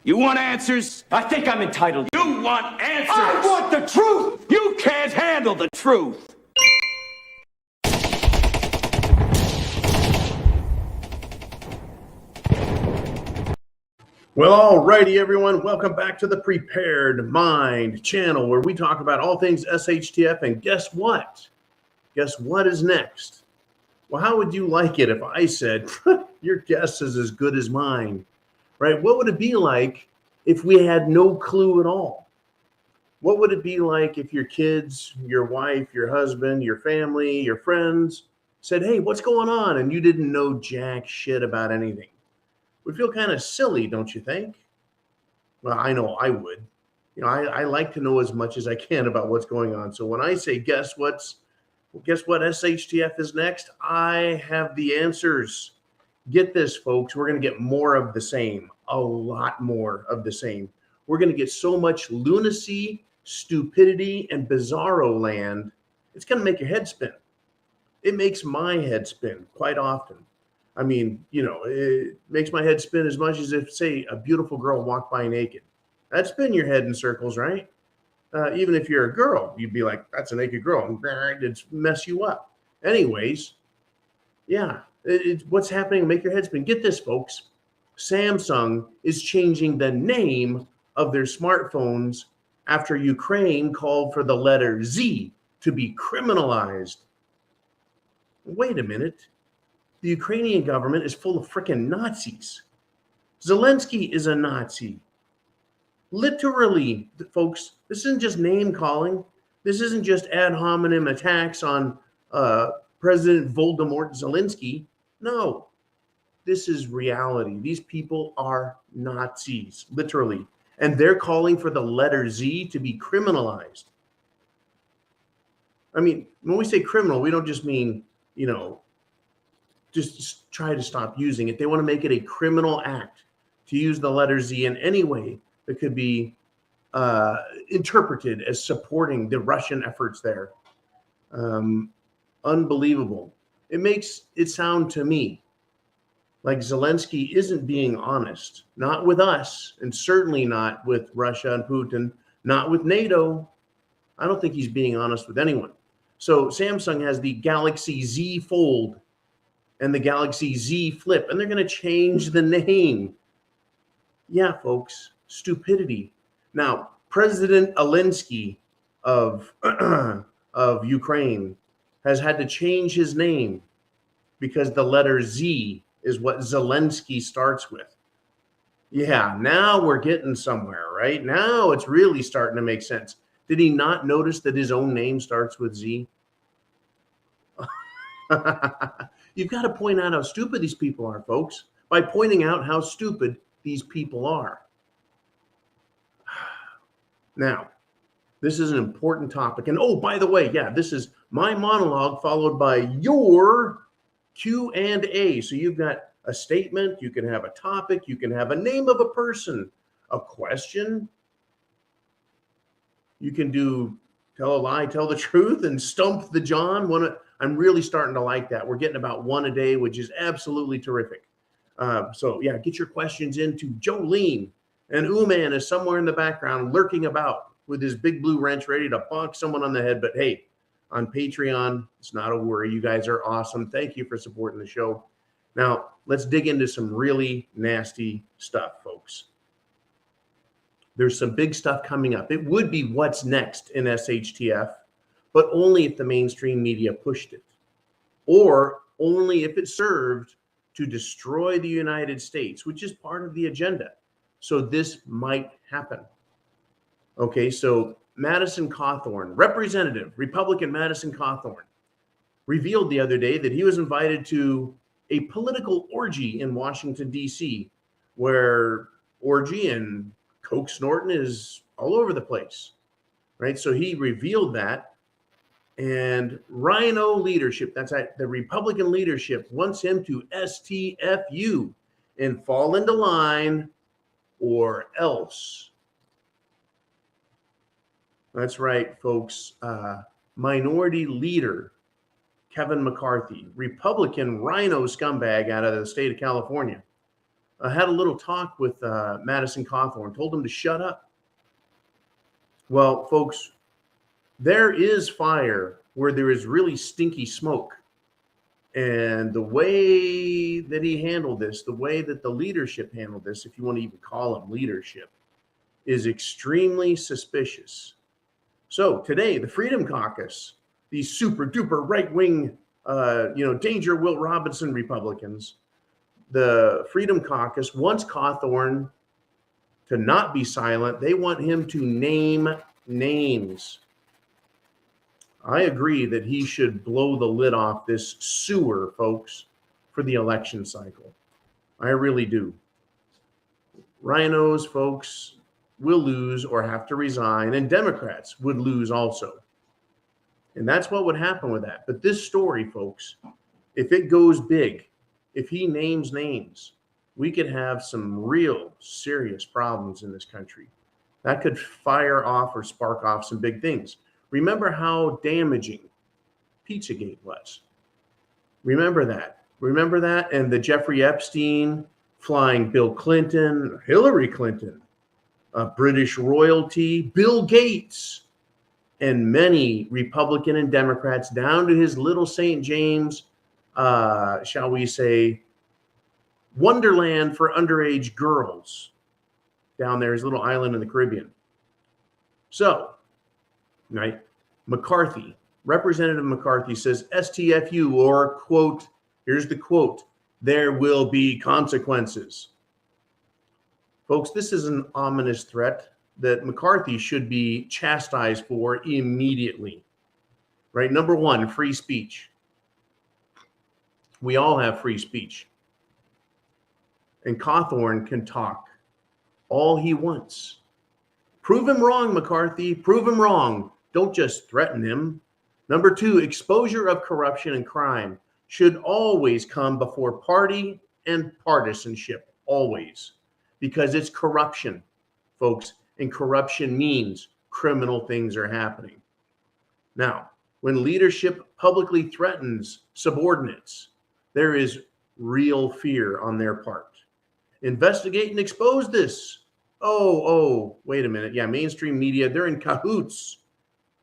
You want answers? I think I'm entitled. You want answers? I want the truth! You can't handle the truth. Well, alrighty, everyone. Welcome back to the Prepared Mind channel, where we talk about all things SHTF. And guess what? Guess what is next? Well, how would you like it if I said, your guess is as good as mine, right? What would it be like if we had no clue at all? What would it be like if your kids, your wife, your husband, your family, your friends said, hey, what's going on? And you didn't know jack shit about anything. Would feel kind of silly, don't you think? Well, I know I would. You know, I like to know as much as I can about what's going on. So when I say guess what SHTF is next, I have the answers. Get this, folks. We're going to get more of the same, a lot more of the same. We're going to get so much lunacy, stupidity, and bizarro land. It's going to make your head spin. It makes my head spin quite often. I mean, you know, it makes my head spin as much as if, say, a beautiful girl walked by naked. That'd spin your head in circles, right? Even if you're a girl, you'd be like, that's a naked girl. And it'd mess you up. Anyways, yeah, what's happening? Make your head spin. Get this, folks. Samsung is changing the name of their smartphones after Ukraine called for the letter Z to be criminalized. Wait a minute. The Ukrainian government is full of freaking Nazis. Zelensky is a Nazi. Literally, folks, this isn't just name calling. This isn't just ad hominem attacks on President Voldemort Zelensky. No, this is reality. These people are Nazis, literally. And they're calling for the letter Z to be criminalized. I mean, when we say criminal, we don't just mean, you know, just try to stop using it. They want to make it a criminal act to use the letter Z in any way that could be interpreted as supporting the Russian efforts there. Unbelievable. It makes it sound to me like Zelensky isn't being honest, not with us, and certainly not with Russia and Putin, not with NATO. I don't think he's being honest with anyone. So Samsung has the Galaxy Z Fold and the Galaxy Z Flip, and they're going to change the name. Yeah, folks, stupidity. Now, President Zelensky of Ukraine has had to change his name because the letter Z is what Zelensky starts with. Yeah, now we're getting somewhere, right? Now it's really starting to make sense. Did he not notice that his own name starts with Z? You've got to point out how stupid these people are, folks, by pointing out how stupid these people are. Now, this is an important topic. And oh, by the way, yeah, this is my monologue followed by your Q&A. So you've got a statement, you can have a topic, you can have a name of a person, a question. You can do tell a lie, tell the truth, and stump the John. I'm really starting to like that. We're getting about one a day, which is absolutely terrific. So yeah, get your questions into Jolene. And Uman is somewhere in the background lurking about with his big blue wrench ready to bonk someone on the head. But hey, on Patreon, it's not a worry. You guys are awesome. Thank you for supporting the show. Now, let's dig into some really nasty stuff, folks. There's some big stuff coming up. It would be what's next in SHTF, but only if the mainstream media pushed it, or only if it served to destroy the United States, which is part of the agenda. So this might happen. Okay, so Madison Cawthorn, Republican Madison Cawthorn, revealed the other day that he was invited to a political orgy in Washington, D.C., where orgy and coke snorting is all over the place, right? So he revealed that, and Rhino leadership, that's right, the Republican leadership, wants him to STFU and fall into line or else. That's right, folks. Minority Leader Kevin McCarthy, Republican rhino scumbag out of the state of California, had a little talk with Madison Cawthorn, told him to shut up. Well, folks, there is fire where there is really stinky smoke. And the way that he handled this, the way that the leadership handled this, if you want to even call them leadership, is extremely suspicious. So today, the Freedom Caucus, these super duper right-wing, Danger Will Robinson Republicans, the Freedom Caucus wants Cawthorn to not be silent. They want him to name names. I agree that he should blow the lid off this sewer, folks, for the election cycle. I really do. Rhinos, folks, will lose or have to resign, and Democrats would lose also. And that's what would happen with that. But this story, folks, if it goes big, if he names names, we could have some real serious problems in this country. That could fire off or spark off some big things. Remember how damaging Pizzagate was. Remember that. Remember that? And the Jeffrey Epstein flying Bill Clinton, Hillary Clinton, British royalty, Bill Gates, and many Republican and Democrats down to his little St. James, shall we say, wonderland for underage girls down there, his little island in the Caribbean. So, right, McCarthy, Representative McCarthy says STFU, or quote, here's the quote, there will be consequences. Folks, this is an ominous threat that McCarthy should be chastised for immediately. Right? Number one, free speech. We all have free speech. And Cawthorn can talk all he wants. Prove him wrong, McCarthy. Prove him wrong. Don't just threaten him. Number two, exposure of corruption and crime should always come before party and partisanship, always, because it's corruption, folks, and corruption means criminal things are happening. Now, when leadership publicly threatens subordinates, there is real fear on their part. Investigate and expose this. Oh, wait a minute. Yeah, mainstream media, they're in cahoots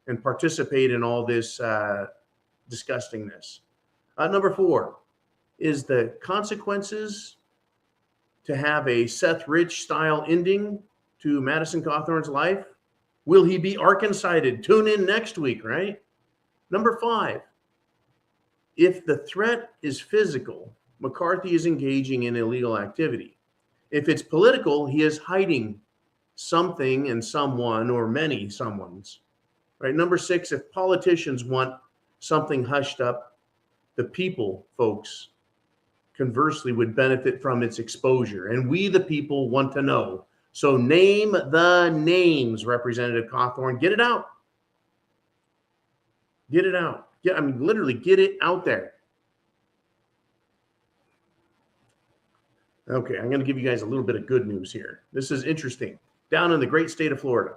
and participate in all this disgustingness. Number four is the consequences to have a Seth Rich style ending to Madison Cawthorn's life. Will he be Arkancided? Tune in next week, right? Number five, if the threat is physical, McCarthy is engaging in illegal activity. If it's political, he is hiding something and someone or many someones. Right? Number six, if politicians want something hushed up, the people, folks, conversely would benefit from its exposure. And we, the people, want to know. So name the names, Representative Cawthorn. Get it out. Get it out. Literally get it out there. Okay, I'm going to give you guys a little bit of good news here. This is interesting. Down in the great state of Florida,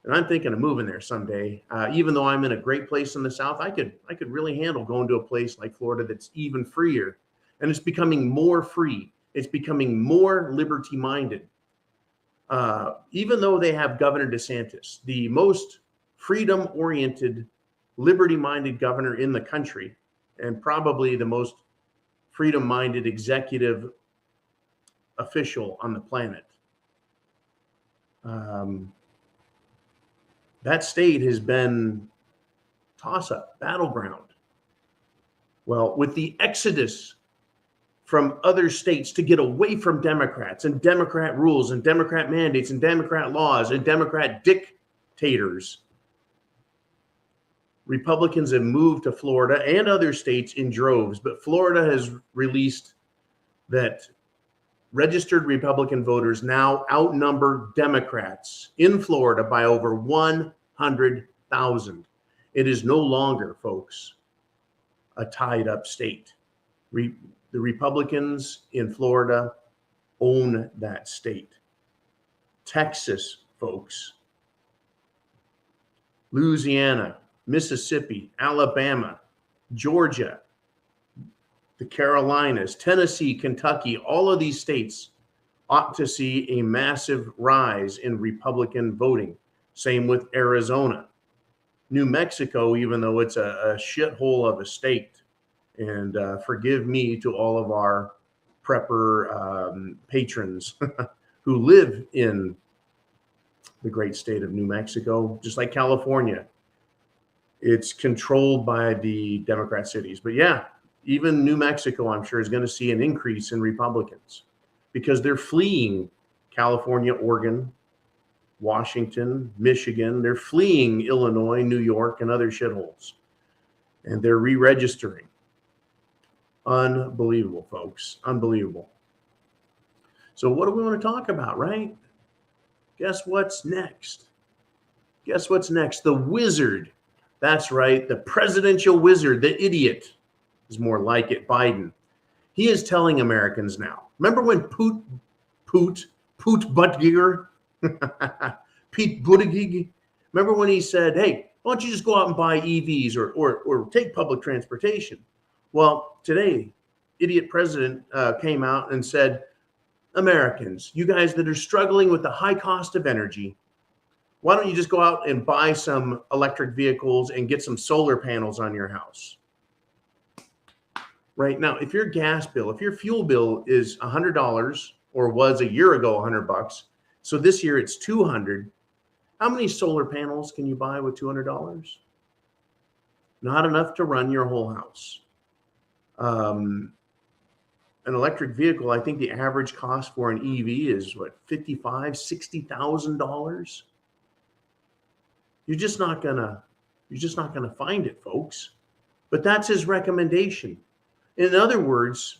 and I'm thinking of moving there someday. Even though I'm in a great place in the South, I could really handle going to a place like Florida that's even freer, and it's becoming more free. It's becoming more liberty-minded. Even though they have Governor DeSantis, the most freedom-oriented, liberty-minded governor in the country, and probably the most freedom-minded executive official on the planet. That state has been toss-up, battleground. Well, with the exodus from other states to get away from Democrats and Democrat rules and Democrat mandates and Democrat laws and Democrat dictators, Republicans have moved to Florida and other states in droves, but Florida has released that registered Republican voters now outnumber Democrats in Florida by over 100,000. It is no longer, folks, a tied up state. The Republicans in Florida own that state. Texas, folks, Louisiana, Mississippi, Alabama, Georgia, the Carolinas, Tennessee, Kentucky, all of these states ought to see a massive rise in Republican voting. Same with Arizona. New Mexico, even though it's a shithole of a state, and forgive me to all of our prepper patrons who live in the great state of New Mexico, just like California. It's controlled by the Democrat cities. But yeah, even New Mexico, I'm sure, is going to see an increase in Republicans because they're fleeing California, Oregon, Washington, Michigan. They're fleeing Illinois, New York, and other shitholes. And they're re-registering. Unbelievable, folks. Unbelievable. So what do we want to talk about, right? Guess what's next? Guess what's next? The wizard. That's right. The presidential wizard, the idiot, is more like it, Biden. He is telling Americans now. Remember when Pete Buttigieg, remember when he said, hey, why don't you just go out and buy EVs or take public transportation? Well, today, idiot president came out and said, Americans, you guys that are struggling with the high cost of energy, why don't you just go out and buy some electric vehicles and get some solar panels on your house? Right now, if your gas bill, if your fuel bill is $100 or was a year ago $100, so this year it's $200, how many solar panels can you buy with $200? Not enough to run your whole house. An electric vehicle, I think the average cost for an EV is what, $55,000, $60,000. You're just not gonna find it, folks. But that's his recommendation. In other words,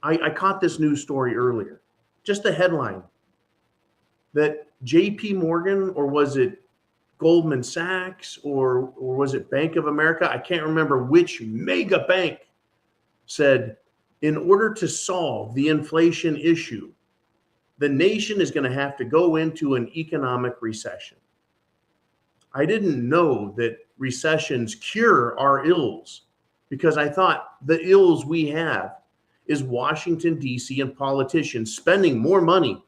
I caught this news story earlier. Just the headline that JP Morgan, or was it Goldman Sachs, or was it Bank of America? I can't remember which mega bank said, in order to solve the inflation issue, the nation is going to have to go into an economic recession. I didn't know that recessions cure our ills, because I thought the ills we have is Washington, D.C. and politicians spending more money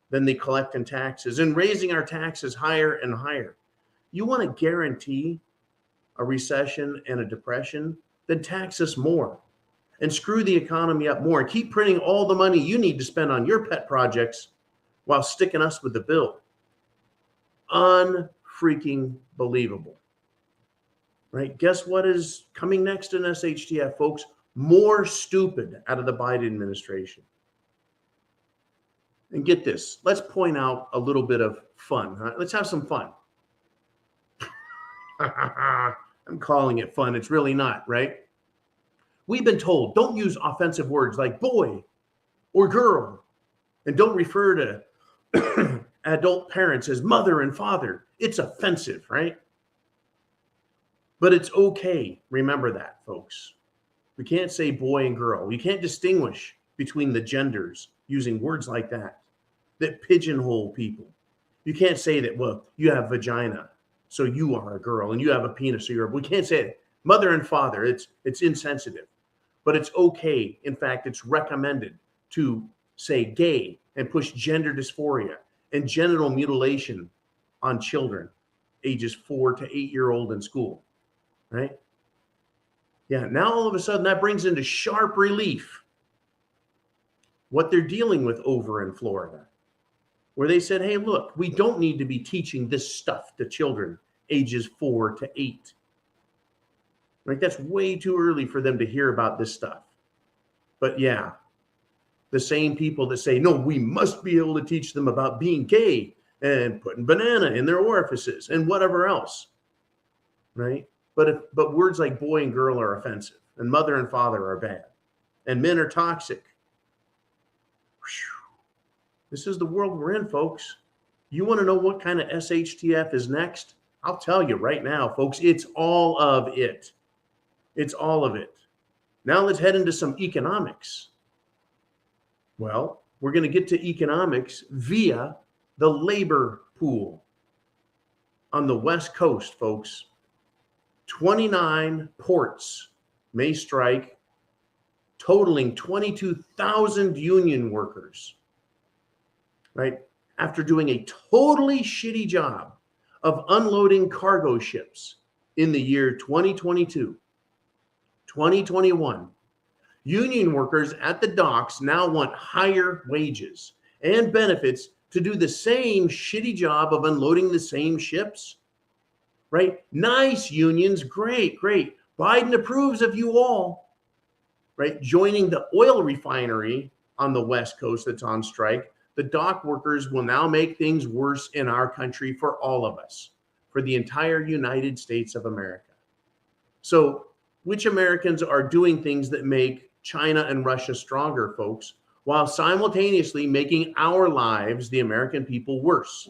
than they collect in taxes and raising our taxes higher and higher. You want to guarantee a recession and a depression? Then tax us more and screw the economy up more and keep printing all the money you need to spend on your pet projects while sticking us with the bill. Unfreaking believable. Right? Guess what is coming next in SHTF, folks? More stupid out of the Biden administration. And get this, let's point out a little bit of fun. Huh? Let's have some fun. I'm calling it fun. It's really not, right? We've been told, don't use offensive words like boy or girl, and don't refer to adult parents as mother and father. It's offensive, right? But it's okay. Remember that, folks. We can't say boy and girl. You can't distinguish between the genders using words like that pigeonhole people. You can't say that, well, you have vagina, so you are a girl, and you have a penis, so you're a... We can't say it. Mother and father, it's insensitive. But it's okay. In fact, it's recommended to say gay and push gender dysphoria and genital mutilation on children ages 4 to 8-year-old in school, right? Yeah, now all of a sudden that brings into sharp relief what they're dealing with over in Florida, where they said, hey, look, we don't need to be teaching this stuff to children ages 4 to 8. Right? That's way too early for them to hear about this stuff. But yeah, the same people that say, no, we must be able to teach them about being gay and putting banana in their orifices and whatever else, right? But words like boy and girl are offensive, and mother and father are bad, and men are toxic. Whew. This is the world we're in, folks. You want to know what kind of SHTF is next? I'll tell you right now, folks, it's all of it. It's all of it. Now let's head into some economics. Well, we're going to get to economics via the labor pool on the West Coast, folks. 29 ports may strike totaling 22,000 union workers, right? After doing a totally shitty job of unloading cargo ships in the year 2022, 2021, union workers at the docks now want higher wages and benefits to do the same shitty job of unloading the same ships, right? Nice unions, great, great. Biden approves of you all, right? Joining the oil refinery on the West Coast that's on strike, the dock workers will now make things worse in our country for all of us, for the entire United States of America. So which Americans are doing things that make China and Russia stronger, folks, while simultaneously making our lives, the American people, worse?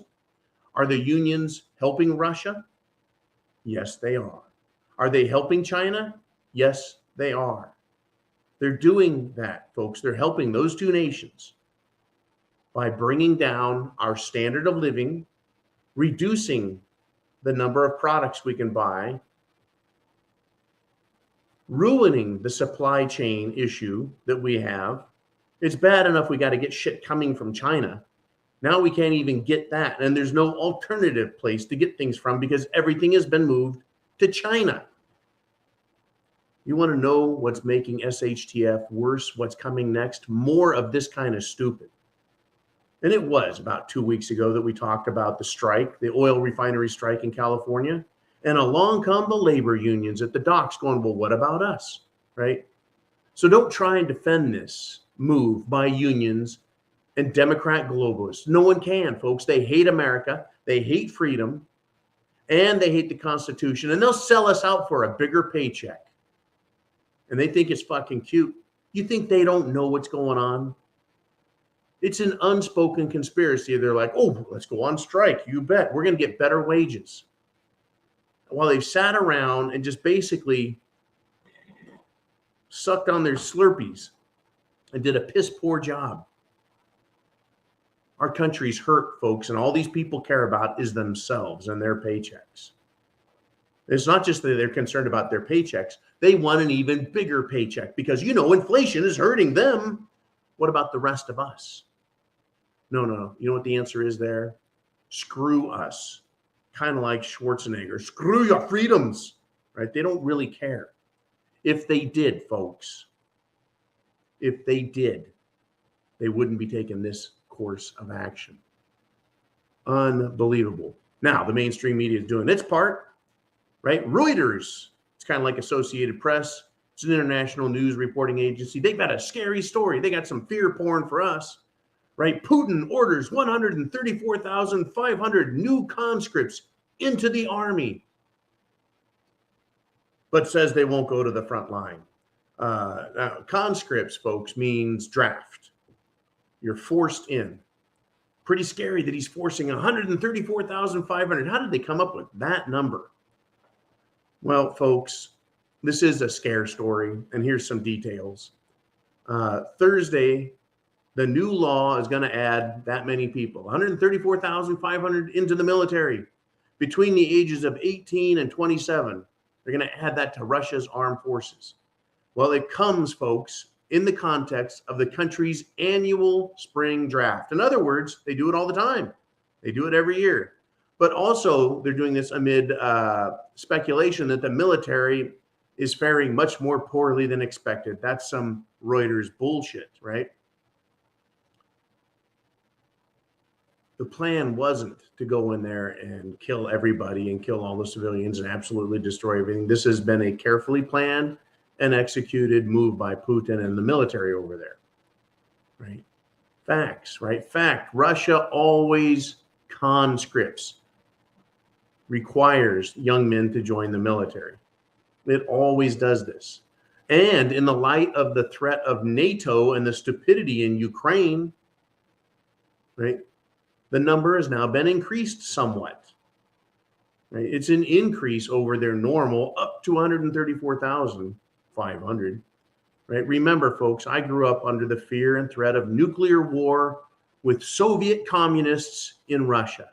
Are the unions helping Russia? Yes, they are. Are they helping China? Yes, they are. They're doing that, folks. They're helping those two nations by bringing down our standard of living, reducing the number of products we can buy, ruining the supply chain issue that we have. It's bad enough we got to get shit coming from China. Now we can't even get that. And there's no alternative place to get things from because everything has been moved to China. You want to know what's making SHTF worse? What's coming next? More of this kind of stupid. And it was about 2 weeks ago that we talked about the strike, the oil refinery strike in California. And along come the labor unions at the docks going, well, what about us, right? So don't try and defend this move by unions and Democrat globalists. No one can, folks. They hate America. They hate freedom. And they hate the Constitution. And they'll sell us out for a bigger paycheck. And they think it's fucking cute. You think they don't know what's going on? It's an unspoken conspiracy. They're like, oh, let's go on strike. You bet. We're going to get better wages. While they've sat around and just basically sucked on their Slurpees and did a piss poor job. Our country's hurt, folks, and all these people care about is themselves and their paychecks. It's not just that they're concerned about their paychecks. They want an even bigger paycheck because, you know, inflation is hurting them. What about the rest of us? No. You know what the answer is there? Screw us. Kind of like Schwarzenegger. Screw your freedoms, right? They don't really care. If they did, folks, if they did, they wouldn't be taking this course of action. Unbelievable. Now, the mainstream media is doing its part, right? Reuters, it's kind of like Associated Press. It's an international news reporting agency. They got a scary story. They got some fear porn for us, right? Putin orders 134,500 new conscripts into the army, but says they won't go to the front line. Now, conscripts, folks, means draft. You're forced in. Pretty scary that he's forcing 134,500. How did they come up with that number? Well, folks, this is a scare story, and here's some details. Thursday, the new law is going to add that many people, 134,500 into the military between the ages of 18 and 27. They're going to add that to Russia's armed forces. Well, it comes, folks, in the context of the country's annual spring draft. In other words, they do it all the time. They do it every year. But also, they're doing this amid speculation that the military is faring much more poorly than expected. That's some Reuters bullshit, right? The plan wasn't to go in there and kill everybody and kill all the civilians and absolutely destroy everything. This has been a carefully planned and executed move by Putin and the military over there, right? Facts, right? Fact. Russia always conscripts, requires young men to join the military. It always does this. And in the light of the threat of NATO and the stupidity in Ukraine, right, the number has now been increased somewhat. Right? It's an increase over their normal up to 134,500. Right? Remember, folks, I grew up under the fear and threat of nuclear war with Soviet communists in Russia.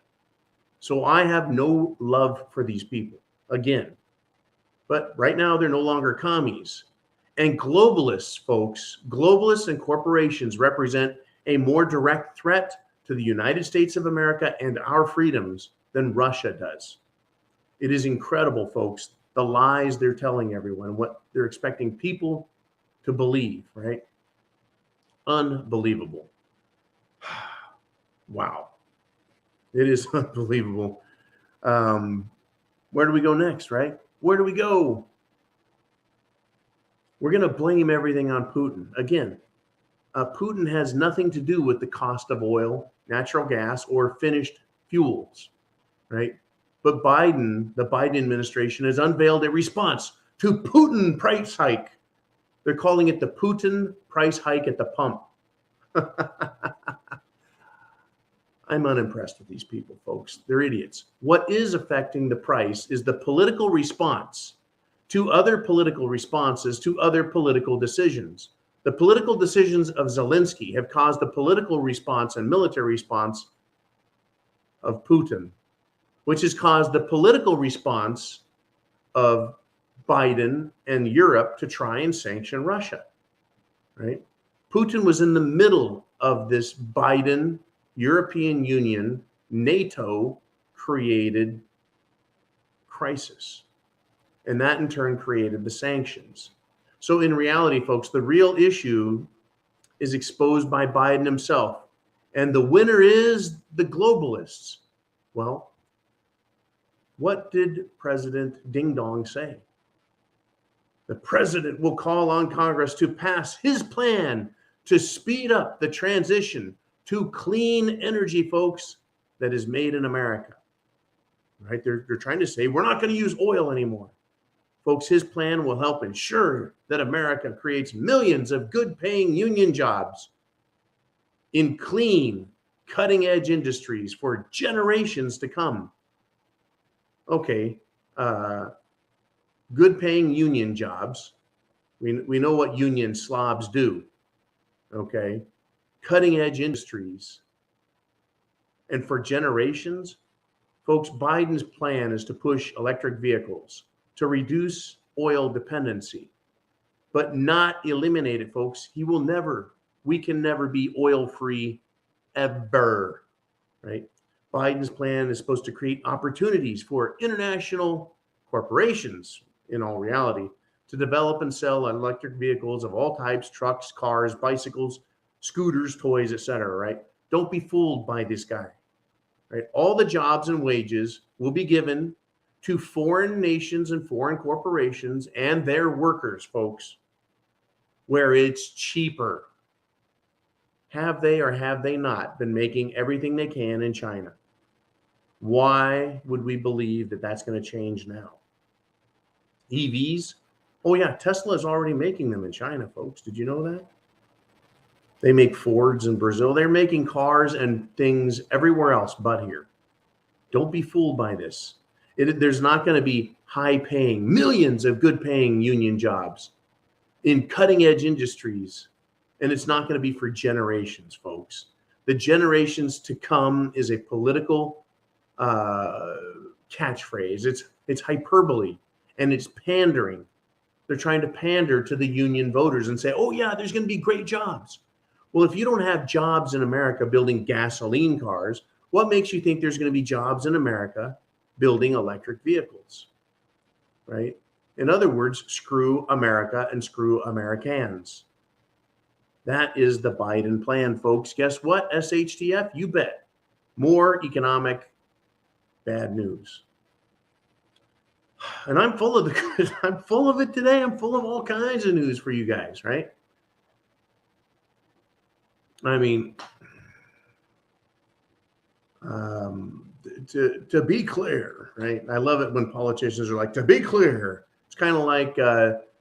So I have no love for these people, again. But right now, they're no longer commies. And globalists, folks, globalists and corporations represent a more direct threat to the United States of America and our freedoms than Russia does. It is incredible, folks, the lies they're telling everyone, what they're expecting people to believe, right? Unbelievable. Wow. It is unbelievable. Where do we go next, right? Where do we go? We're going to blame everything on Putin. Again, Putin has nothing to do with the cost of oil, natural gas, or finished fuels, right? But the Biden administration has unveiled a response to Putin price hike. They're calling it the Putin price hike at the pump. I'm unimpressed with these people, folks. They're idiots. What is affecting the price is the political response to other political responses to other political decisions. The political decisions of Zelensky have caused the political response and military response of Putin, which has caused the political response of Biden and Europe to try and sanction Russia, right? Putin was in the middle of this Biden, European Union, NATO created crisis. And that in turn created the sanctions. So in reality, folks, the real issue is exposed by Biden himself. And the winner is the globalists. Well, what did President Ding Dong say? The president will call on Congress to pass his plan to speed up the transition to clean energy, folks, that is made in America. Right? They're trying to say we're not going to use oil anymore. Folks, his plan will help ensure that America creates millions of good-paying union jobs in clean, cutting-edge industries for generations to come. Okay, good-paying union jobs. We know what union slobs do. Okay, cutting-edge industries. And for generations, folks, Biden's plan is to push electric vehicles to reduce oil dependency, but not eliminate it, folks. We can never be oil-free ever, right? Biden's plan is supposed to create opportunities for international corporations, in all reality, to develop and sell electric vehicles of all types, trucks, cars, bicycles, scooters, toys, etc., right? Don't be fooled by this guy, right? All the jobs and wages will be given to foreign nations and foreign corporations and their workers, folks, where it's cheaper. Have they or have they not been making everything they can in China? Why would we believe that that's going to change now? EVs? Oh yeah, Tesla is already making them in China, folks. Did you know that? They make Fords in Brazil. They're making cars and things everywhere else but here. Don't be fooled by this. There's not going to be high-paying, millions of good-paying union jobs in cutting-edge industries, and it's not going to be for generations, folks. The generations to come is a political catchphrase. It's hyperbole, and it's pandering. They're trying to pander to the union voters and say, oh, yeah, there's going to be great jobs. Well, if you don't have jobs in America building gasoline cars, what makes you think there's going to be jobs in America building electric vehicles, right? In other words, screw America and screw Americans. That is the Biden plan, folks. Guess what? SHTF, you bet. More economic bad news. And I'm full of it today. I'm full of all kinds of news for you guys, right? I mean, to be clear, right? I love it when politicians are like, to be clear. It's kind of like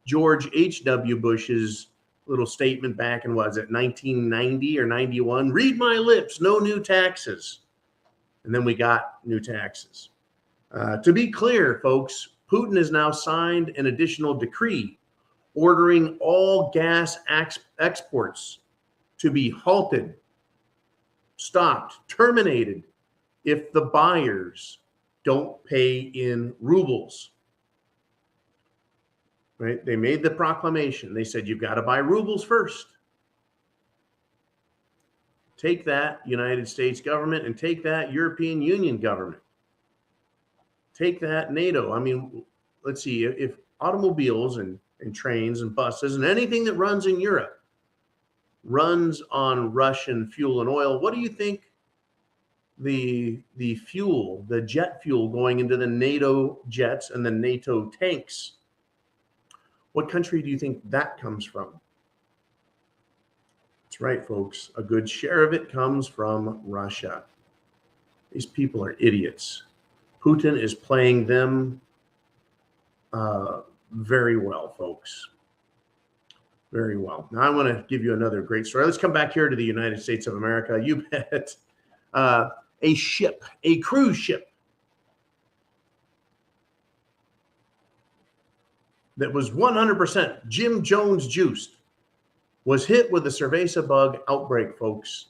George H.W. Bush's little statement back in, 1990 or 91? Read my lips, no new taxes. And then we got new taxes. To be clear, folks, Putin has now signed an additional decree ordering all gas exports to be halted, stopped, terminated if the buyers don't pay in rubles. right? They made the proclamation. They said, you've got to buy rubles first. Take that, United States government, and take that, European Union government. Take that, NATO. I mean, let's see, if automobiles and trains and buses and anything that runs in Europe runs on Russian fuel and oil, what do you think the fuel, the jet fuel going into the NATO jets and the NATO tanks, what country do you think that comes from? That's right, folks. A good share of it comes from Russia. These people are idiots. Putin is playing them very well, folks. Very well. Now I want to give you another great story. Let's come back here to the United States of America. You bet. A ship, a cruise ship that was 100% Jim Jones juiced was hit with a cerveza bug outbreak, folks.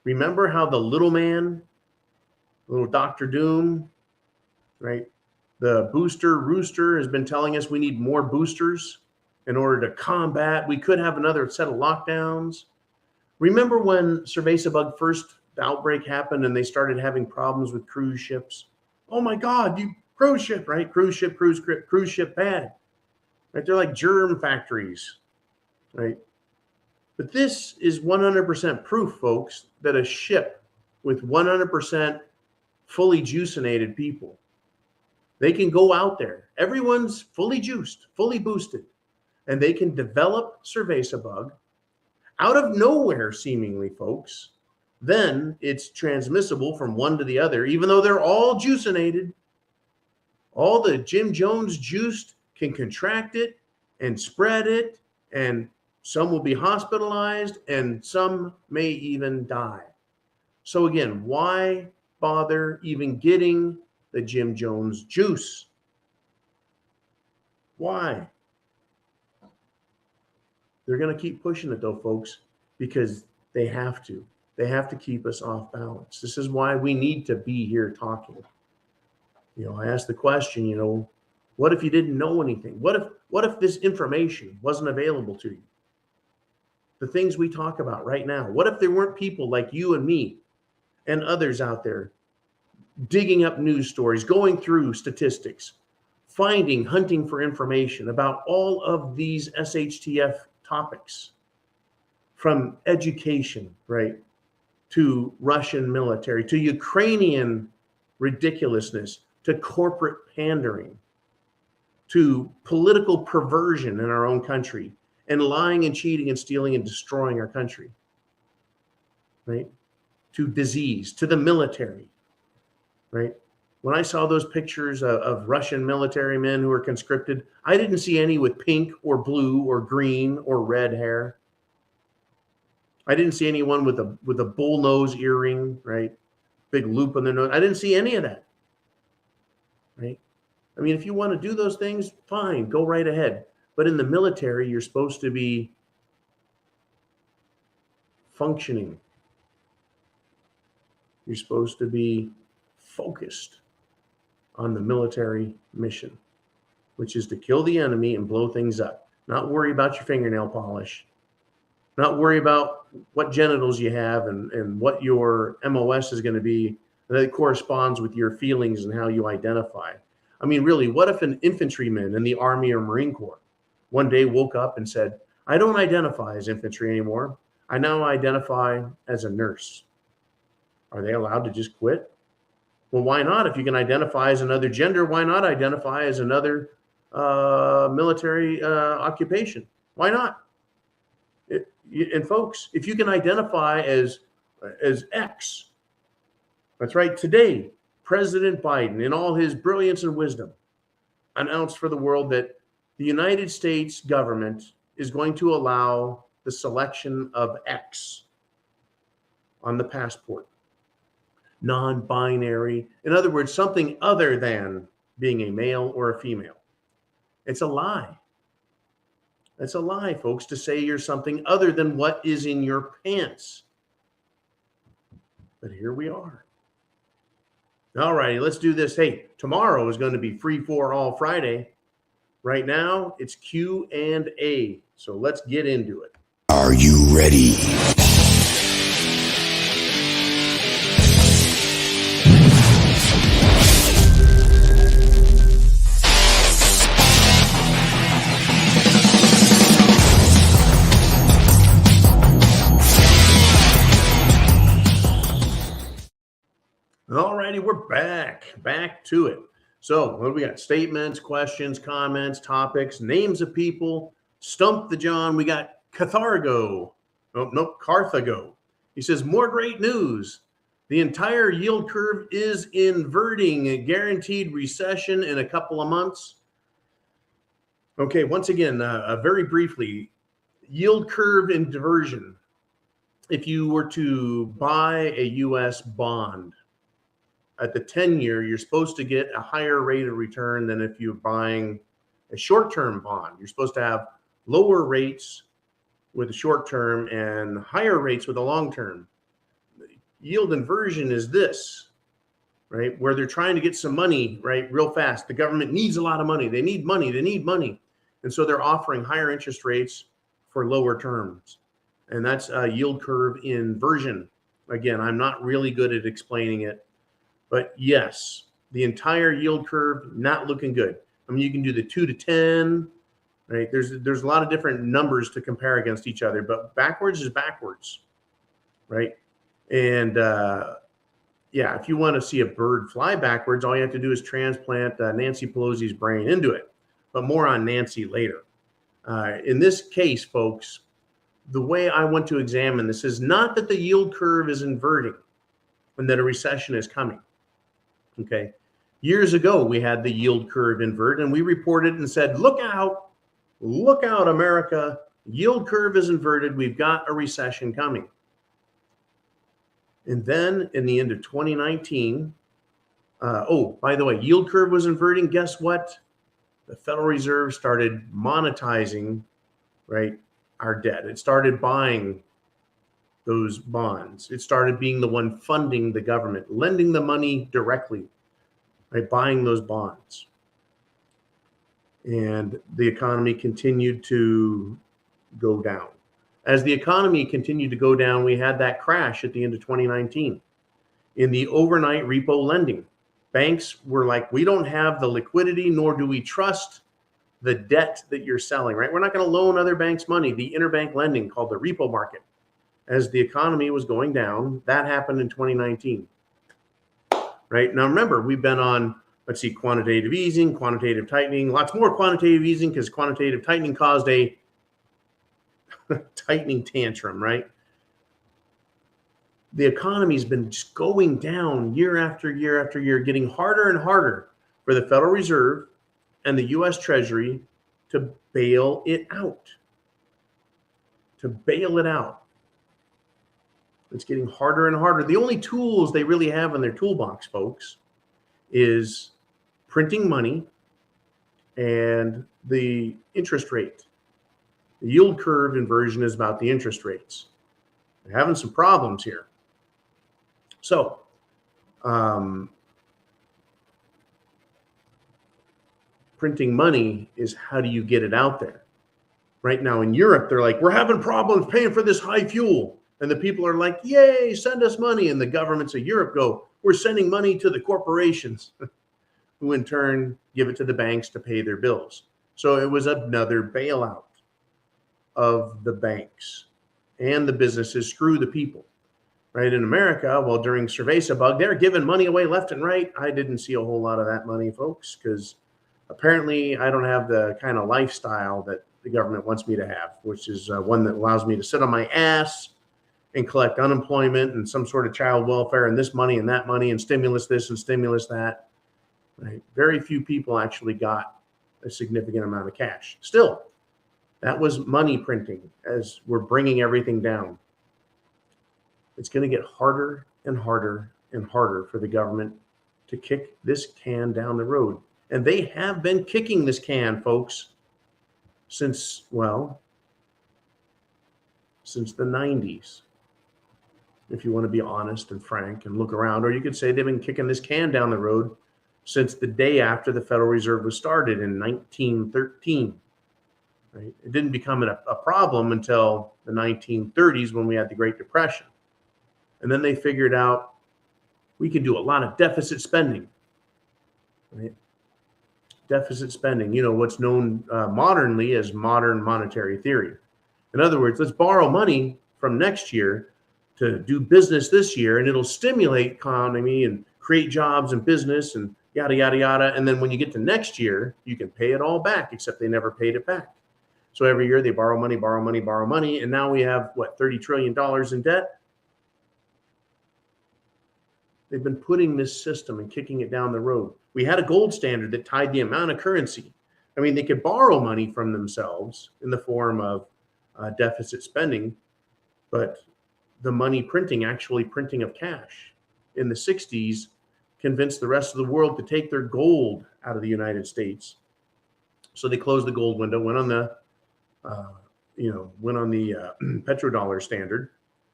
Remember how the little man, little Dr. Doom, right? The booster rooster has been telling us we need more boosters in order to combat. We could have another set of lockdowns. Remember when cerveza bug first, the outbreak happened and they started having problems with cruise ships? Oh my God, you cruise ship, right? Cruise ship bad, right? They're like germ factories, right? But this is 100% proof, folks, that a ship with 100% fully juicinated people, they can go out there. Everyone's fully juiced, fully boosted, and they can develop cerveza bug out of nowhere, seemingly, folks. Then it's transmissible from one to the other, even though they're all juicinated. All the Jim Jones juiced can contract it and spread it, and some will be hospitalized, and some may even die. So again, why bother even getting the Jim Jones juice? Why? They're going to keep pushing it, though, folks, because they have to. They have to keep us off balance. This is why we need to be here talking. I asked the question, what if you didn't know anything? What if this information wasn't available to you? The things we talk about right now. What if there weren't people like you and me and others out there digging up news stories, going through statistics, hunting for information about all of these SHTF topics, from education, right, to Russian military, to Ukrainian ridiculousness, to corporate pandering, to political perversion in our own country, and lying and cheating and stealing and destroying our country, right? To disease, to the military, right? When I saw those pictures of Russian military men who were conscripted, I didn't see any with pink or blue or green or red hair. I didn't see anyone with a bull nose earring, right? Big loop on their nose. I didn't see any of that, right? I mean, if you want to do those things, fine, go right ahead. But in the military, you're supposed to be functioning. You're supposed to be focused on the military mission, which is to kill the enemy and blow things up. Not worry about your fingernail polish. Not worry about what genitals you have and what your MOS is going to be that corresponds with your feelings and how you identify. I mean, really, what if an infantryman in the Army or Marine Corps one day woke up and said, I don't identify as infantry anymore. I now identify as a nurse. Are they allowed to just quit? Well, why not? If you can identify as another gender, why not identify as another military occupation? Why not? And folks, if you can identify as X, that's right. Today, President Biden, in all his brilliance and wisdom, announced for the world that the United States government is going to allow the selection of X on the passport. Non-binary. In other words, something other than being a male or a female. It's a lie. It's a lie, folks, to say you're something other than what is in your pants. But here we are. All righty, let's do this. Hey, tomorrow is going to be Free for All Friday. Right now, it's Q&A. So let's get into it. Are you ready? Alrighty, we're back to it. So what do we got? Statements, questions, comments, topics, names of people, Stump the John. We got Carthago. Carthago. He says, more great news. The entire yield curve is inverting, a guaranteed recession in a couple of months. Okay, once again, very briefly, yield curve inversion. If you were to buy a U.S. bond, at the 10-year, you're supposed to get a higher rate of return than if you're buying a short-term bond. You're supposed to have lower rates with the short-term and higher rates with the long-term. Yield inversion is this, right? Where they're trying to get some money, right, real fast. The government needs a lot of money. They need money. And so they're offering higher interest rates for lower terms. And that's a yield curve inversion. Again, I'm not really good at explaining it. But yes, the entire yield curve not looking good. I mean, you can do the 2 to 10, right? There's a lot of different numbers to compare against each other, but backwards is backwards, right? And yeah, if you want to see a bird fly backwards, all you have to do is transplant Nancy Pelosi's brain into it. But more on Nancy later. In this case, folks, the way I want to examine this is not that the yield curve is inverting and that a recession is coming. Okay. Years ago, we had the yield curve invert and we reported and said, look out, America, yield curve is inverted. We've got a recession coming. And then in the end of 2019, by the way, yield curve was inverting. Guess what? The Federal Reserve started monetizing, right, our debt. It started buying those bonds. It started being the one funding the government, lending the money directly, right, buying those bonds. And the economy continued to go down. As the economy continued to go down, we had that crash at the end of 2019 in the overnight repo lending. Banks were like, we don't have the liquidity, nor do we trust the debt that you're selling, right? We're not going to loan other banks money. The interbank lending, called the repo market. As the economy was going down, that happened in 2019, right? Now, remember, we've been on, let's see, quantitative easing, quantitative tightening, lots more quantitative easing because quantitative tightening caused a tightening tantrum, right? The economy's been just going down year after year after year, getting harder and harder for the Federal Reserve and the U.S. Treasury to bail it out. It's getting harder and harder. The only tools they really have in their toolbox, folks, is printing money and the interest rate. The yield curve inversion is about the interest rates. They're having some problems here. So, printing money is how do you get it out there? Right now in Europe, they're like, we're having problems paying for this high fuel. And the people are like, yay, send us money. And the governments of Europe go, we're sending money to the corporations, who in turn give it to the banks to pay their bills. So it was another bailout of the banks and the businesses. Screw the people. Right? In America, well, during Cerveza Bug, they're giving money away left and right. I didn't see a whole lot of that money, folks, because apparently I don't have the kind of lifestyle that the government wants me to have, which is one that allows me to sit on my ass and collect unemployment and some sort of child welfare and this money and that money and stimulus this and stimulus that. Right? Very few people actually got a significant amount of cash. Still, that was money printing as we're bringing everything down. It's going to get harder and harder and harder for the government to kick this can down the road. And they have been kicking this can, folks, since the 90s. If you want to be honest and frank and look around, or you could say they've been kicking this can down the road since the day after the Federal Reserve was started in 1913. Right? It didn't become a problem until the 1930s when we had the Great Depression. And then they figured out we can do a lot of deficit spending. Right? Deficit spending, what's known modernly as modern monetary theory. In other words, let's borrow money from next year to do business this year, and it'll stimulate economy and create jobs and business and yada, yada, yada. And then when you get to next year, you can pay it all back, except they never paid it back. So every year they borrow money, borrow money, borrow money. And now we have, $30 trillion in debt? They've been putting this system and kicking it down the road. We had a gold standard that tied the amount of currency. I mean, they could borrow money from themselves in the form of deficit spending, but the money printing, actually printing of cash in the 60s, convinced the rest of the world to take their gold out of the United States. So they closed the gold window, went on the petrodollar standard,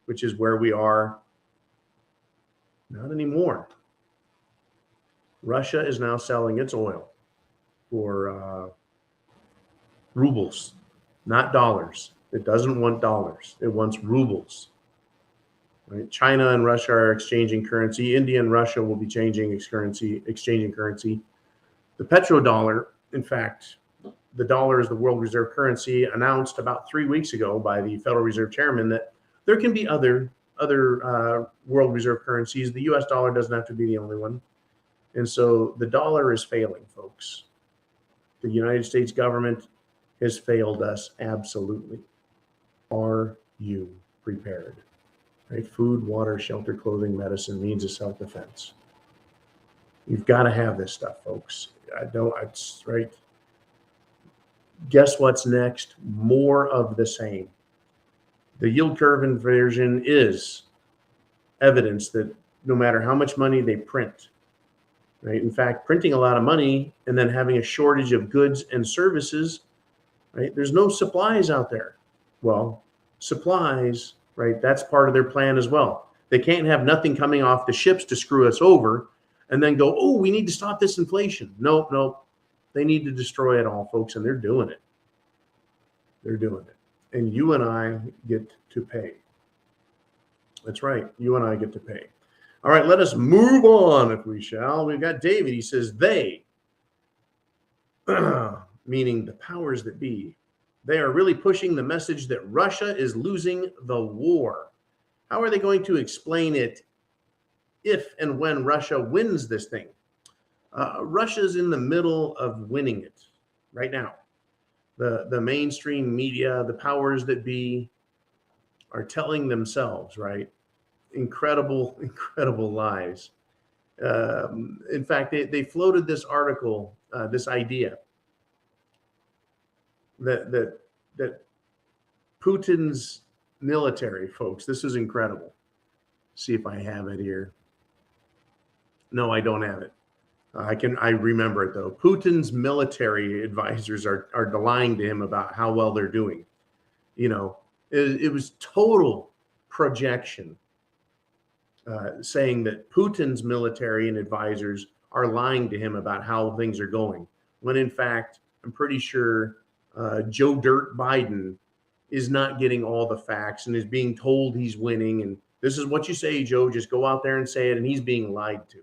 which is where we are. Not anymore. Russia is now selling its oil for rubles, not dollars. It doesn't want dollars. It wants rubles. Right? China and Russia are exchanging currency. India and Russia will be exchanging currency. The petrodollar, in fact, the dollar is the world reserve currency, announced about 3 weeks ago by the Federal Reserve Chairman that there can be other world reserve currencies. The US dollar doesn't have to be the only one. And so the dollar is failing, folks. The United States government has failed us absolutely. Are you prepared? Right? Food, water, shelter, clothing, medicine, means of self-defense. You've got to have this stuff, folks. It's right. Guess what's next? More of the same. The yield curve inversion is evidence that no matter how much money they print, right? In fact, printing a lot of money and then having a shortage of goods and services, right? There's no supplies out there. Well, supplies, right? That's part of their plan as well. They can't have nothing coming off the ships to screw us over and then go, oh, we need to stop this inflation. Nope. They need to destroy it all, folks, and they're doing it. They're doing it. And you and I get to pay. That's right. You and I get to pay. All right, let us move on, if we shall. We've got David. He says, they, meaning the powers that be, they are really pushing the message that Russia is losing the war. How are they going to explain it if and when Russia wins this thing? Russia's in the middle of winning it right now. The mainstream media, the powers that be, are telling themselves, right, incredible lies. In fact, they floated this article, this idea that Putin's military, folks, this is incredible. See if I have it here. No, I don't have it. I remember it though. Putin's military advisors are lying to him about how well they're doing. It was total projection, saying that Putin's military and advisors are lying to him about how things are going. When in fact, I'm pretty sure Joe Dirt Biden is not getting all the facts and is being told he's winning. And this is what you say, Joe, just go out there and say it. And he's being lied to,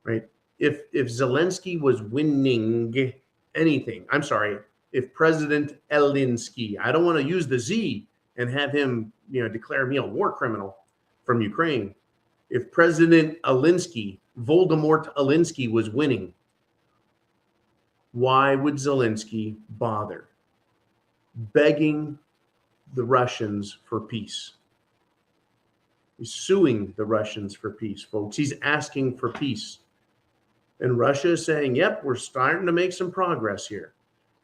right? If Zelensky was winning anything, I'm sorry, if President Alinsky, I don't want to use the Z and have him, declare me a war criminal from Ukraine. If President Alinsky, Voldemort Alinsky, was winning, why would Zelensky bother begging the Russians for peace? He's suing the Russians for peace, folks. He's asking for peace. And Russia is saying, yep, we're starting to make some progress here.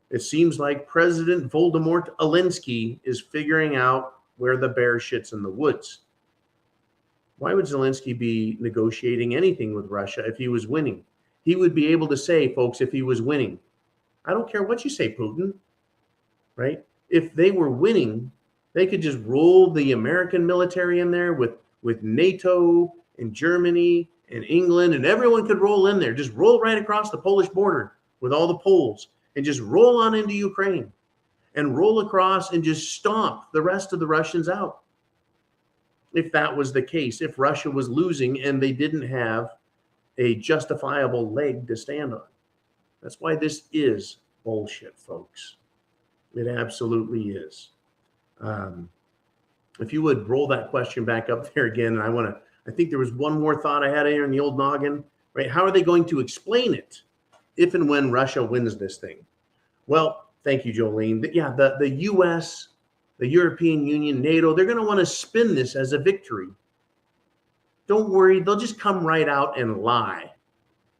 It seems like President Voldemort Alinsky is figuring out where the bear shits in the woods. Why would Zelensky be negotiating anything with Russia if he was winning? He would be able to say, folks, if he was winning, I don't care what you say, Putin, right? If they were winning, they could just roll the American military in there with NATO and Germany and England, and everyone could roll in there. Just roll right across the Polish border with all the Poles and just roll on into Ukraine and roll across and just stomp the rest of the Russians out. If that was the case, if Russia was losing and they didn't have a justifiable leg to stand on. That's why this is bullshit, folks. It absolutely is. If you would roll that question back up there again, and I think there was one more thought I had here in the old noggin, right? How are they going to explain it if and when Russia wins this thing? Well, thank you, Jolene. Yeah, the U.S., the European Union, NATO, they're going to want to spin this as a victory. Don't worry, they'll just come right out and lie.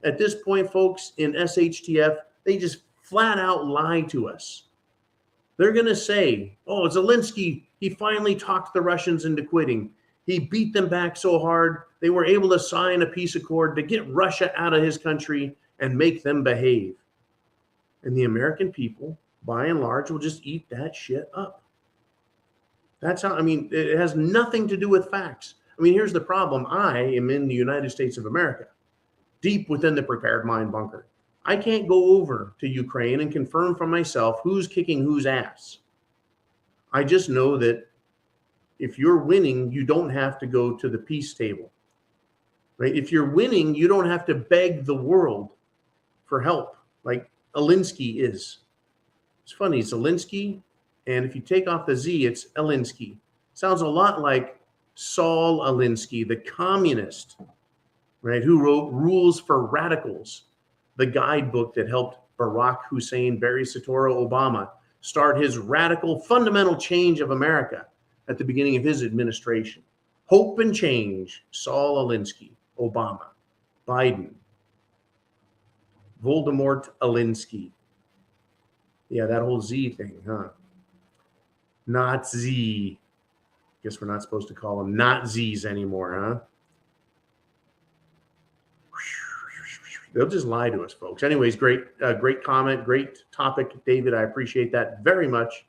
At this point, folks, in SHTF, they just flat out lie to us. They're going to say, oh, Zelensky, he finally talked the Russians into quitting. He beat them back so hard, they were able to sign a peace accord to get Russia out of his country and make them behave. And the American people, by and large, will just eat that shit up. That's how, it has nothing to do with facts. Here's the problem. I am in the United States of America, deep within the Prepared Mind bunker. I can't go over to Ukraine and confirm for myself who's kicking whose ass. I just know that if you're winning, you don't have to go to the peace table, right? If you're winning, you don't have to beg the world for help like Alinsky is. It's funny, Zelensky, and if you take off the Z, it's Alinsky. Sounds a lot like Saul Alinsky, the communist, right, who wrote Rules for Radicals, the guidebook that helped Barack Hussein, Barry Soetoro Obama start his radical fundamental change of America at the beginning of his administration. Hope and change, Saul Alinsky, Obama, Biden, Voldemort Alinsky. Yeah, that whole Z thing, huh? Not Z. Guess we're not supposed to call them Nazis anymore, huh? They'll just lie to us, folks. Anyways, great comment, great topic, David. I appreciate that very much.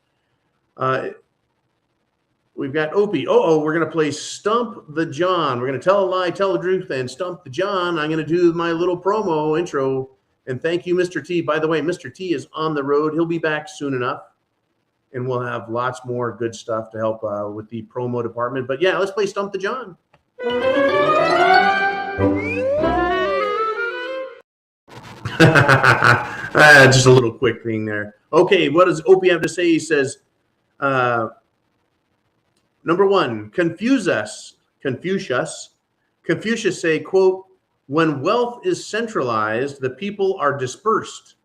We've got Opie. We're going to play Stump the John. We're going to tell a lie, tell the truth, and Stump the John. I'm going to do my little promo intro. And thank you, Mr. T. By the way, Mr. T is on the road. He'll be back soon enough. And we'll have lots more good stuff to help with the promo department. But yeah, let's play Stump the John. Just a little quick thing there. Okay, what does Opie have to say? He says, number one, Confucius say, quote, when wealth is centralized, the people are dispersed.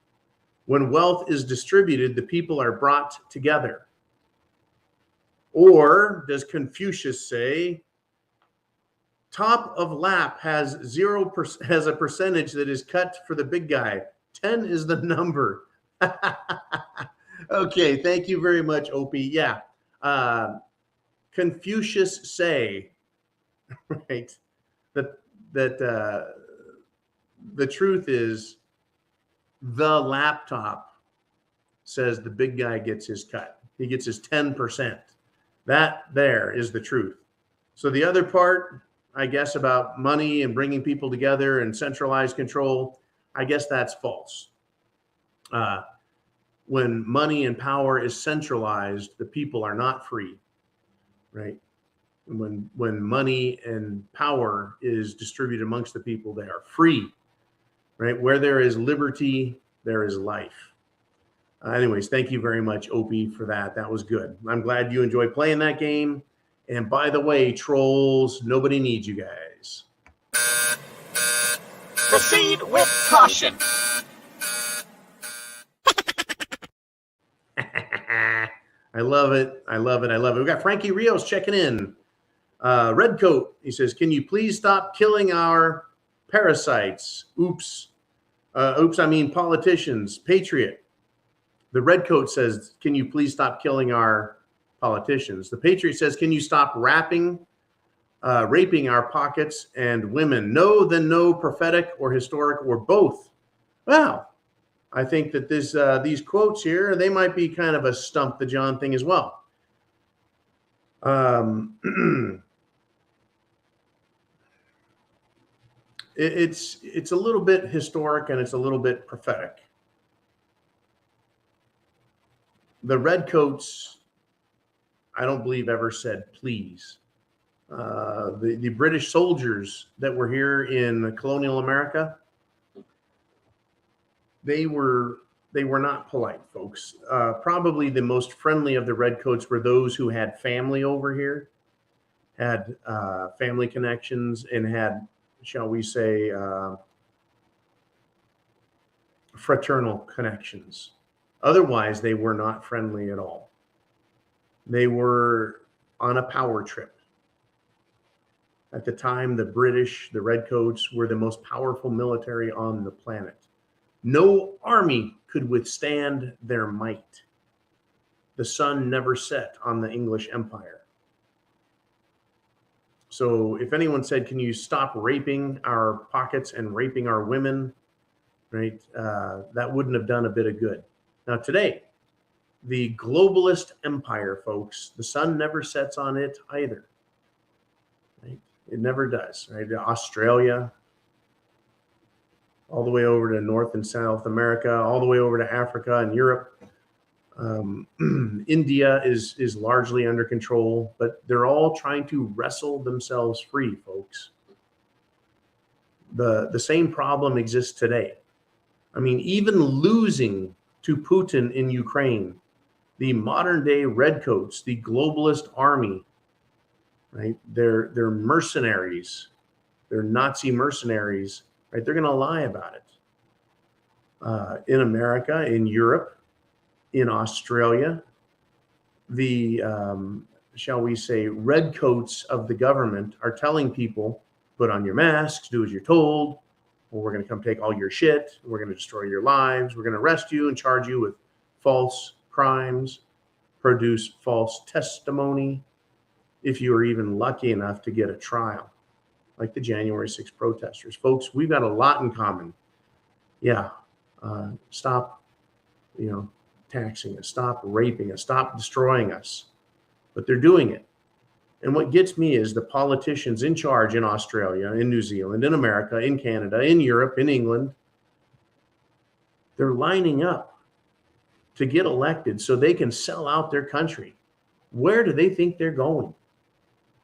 When wealth is distributed, the people are brought together. Or does Confucius say, top of lap has 0% has a percentage that is cut for the big guy. 10 is the number. Okay, thank you very much, Opie. Yeah, Confucius say, right, that the truth is the laptop says the big guy gets his cut. He gets his 10%. That there is the truth. So the other part, I guess, about money and bringing people together and centralized control, I guess that's false. When money and power is centralized, the people are not free, right? When money and power is distributed amongst the people, they are free, right? Where there is liberty, there is life. Anyways, thank you very much, Opie, for that. That was good. I'm glad you enjoyed playing that game. And by the way, trolls, nobody needs you guys. Proceed with caution. I love it. I love it. I love it. We got Frankie Rios checking in. Redcoat, he says, can you please stop killing our parasites? Oops. I mean politicians. Patriot. The Redcoat says, can you please stop killing our politicians? The Patriot says, can you stop raping our pockets and women? No, then no, prophetic or historic or both. Wow. I think that these quotes here, they might be kind of a Stump the John thing as well. It's a little bit historic and it's a little bit prophetic. The redcoats, I don't believe, ever said please. The British soldiers that were here in colonial America, they were not polite, folks. Probably the most friendly of the redcoats were those who had family over here, had family connections, and had, shall we say, fraternal connections. Otherwise, they were not friendly at all. They were on a power trip. At the time, the British, the redcoats, were the most powerful military on the planet. No army could withstand their might. The sun never set on the English Empire. So if anyone said, can you stop raping our pockets and raping our women, right, that wouldn't have done a bit of good. Now today, the globalist empire, folks, the sun never sets on it either. Right? It never does. Right? Australia, all the way over to North and South America, all the way over to Africa and Europe. India is largely under control, but they're all trying to wrestle themselves free, folks. The same problem exists today. I mean, even losing to Putin in Ukraine, the modern day redcoats, the globalist army, right? They're mercenaries. They're Nazi mercenaries, right? They're going to lie about it. In America, in Europe, in Australia, the, shall we say, redcoats of the government are telling people, put on your masks, do as you're told, or we're going to come take all your shit. We're going to destroy your lives. We're going to arrest you and charge you with false crimes, produce false testimony, if you are even lucky enough to get a trial, like the January 6th protesters. Folks, we've got a lot in common. Yeah, stop, taxing us, stop raping us, stop destroying us. But they're doing it. And what gets me is the politicians in charge in Australia, in New Zealand, in America, in Canada, in Europe, in England, they're lining up to get elected so they can sell out their country. Where do they think they're going?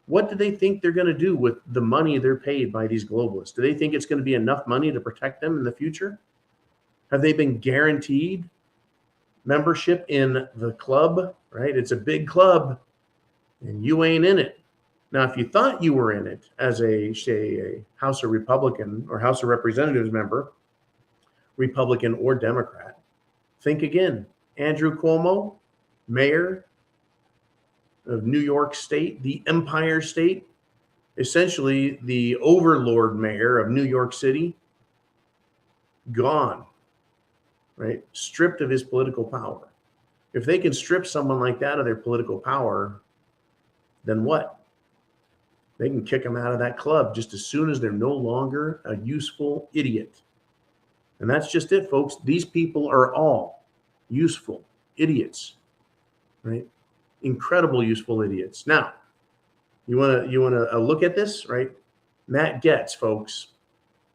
What do they think they're going to do with the money they're paid by these globalists? Do they think it's going to be enough money to protect them in the future? Have they been guaranteed membership in the club, right? It's a big club and you ain't in it. Now, if you thought you were in it as a House of Republican or House of Representatives member, Republican or Democrat, think again. Andrew Cuomo, mayor of New York State, the Empire State, essentially the overlord mayor of New York City, gone, right? Stripped of his political power. If they can strip someone like that of their political power, then what? They can kick them out of that club just as soon as they're no longer a useful idiot. And that's just it, folks. These people are all useful idiots, right? Incredible useful idiots. Now, you want to look at this, right? Matt Gaetz, folks,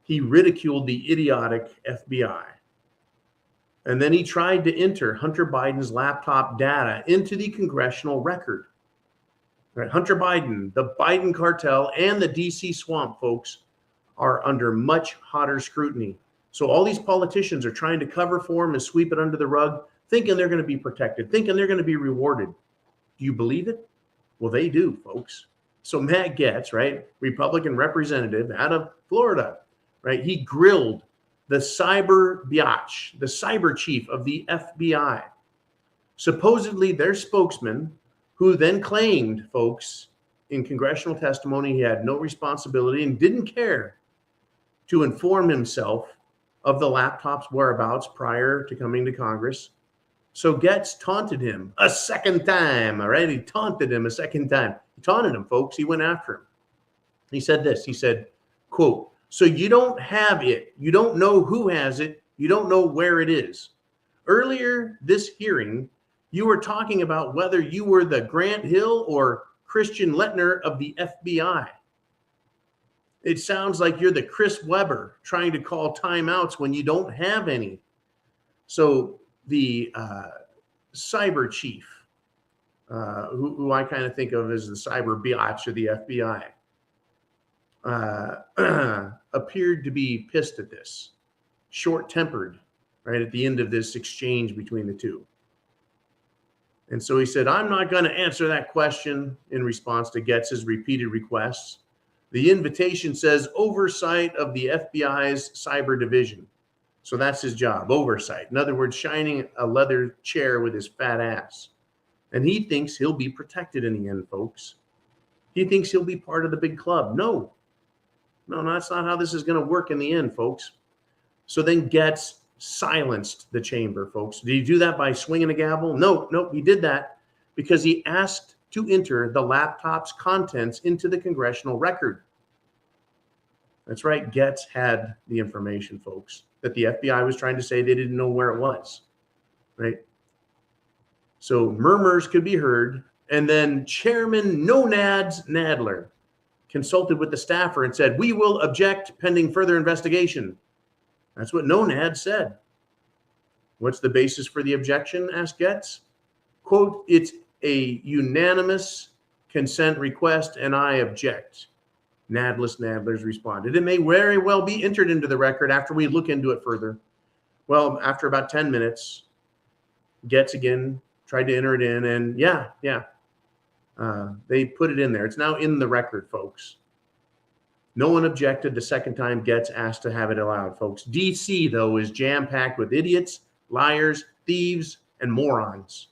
he ridiculed the idiotic FBI. And then he tried to enter Hunter Biden's laptop data into the congressional record. Right? Hunter Biden, the Biden cartel, and the DC swamp, folks, are under much hotter scrutiny. So all these politicians are trying to cover for him and sweep it under the rug, thinking they're going to be protected, thinking they're going to be rewarded. Do you believe it? Well, they do, folks. So Matt Gaetz, right, Republican representative out of Florida, right, he grilled the cyber biatch, the cyber chief of the FBI, supposedly their spokesman, who then claimed, folks, in congressional testimony, he had no responsibility and didn't care to inform himself of the laptop's whereabouts prior to coming to Congress. So Gaetz taunted him a second time, all right? He taunted him a second time. He taunted him, folks. He went after him. He said this. He said, quote, "So you don't have it. You don't know who has it. You don't know where it is. Earlier this hearing, you were talking about whether you were the Grant Hill or Christian Lettner of the FBI. It sounds like you're the Chris Webber trying to call timeouts when you don't have any. So the cyber chief, who I kind of think of as the cyber biatch of the FBI, appeared to be pissed at this, short-tempered, right at the end of this exchange between the two. And so he said, I'm not going to answer that question in response to Getz's repeated requests. The invitation says oversight of the FBI's cyber division. So that's his job, oversight. In other words, shining a leather chair with his fat ass. And he thinks he'll be protected in the end, folks. He thinks he'll be part of the big club. No, that's not how this is going to work in the end, folks. So then Getz silenced the chamber, folks. Did he do that by swinging a gavel? No, he did that because he asked to enter the laptop's contents into the congressional record. That's right. Getz had the information, folks, that the FBI was trying to say they didn't know where it was, right? So murmurs could be heard. And then Chairman No Nads Nadler consulted with the staffer and said, we will object pending further investigation. That's what No Nad said. What's the basis for the objection, asked Getz? Quote, it's a unanimous consent request and I object. Nadler's responded. It may very well be entered into the record after we look into it further. Well, after about 10 minutes, Getz again tried to enter it in and they put it in there. It's now in the record, folks. No one objected the second time Getz asked to have it allowed, folks. DC, though, is jam-packed with idiots, liars, thieves, and morons.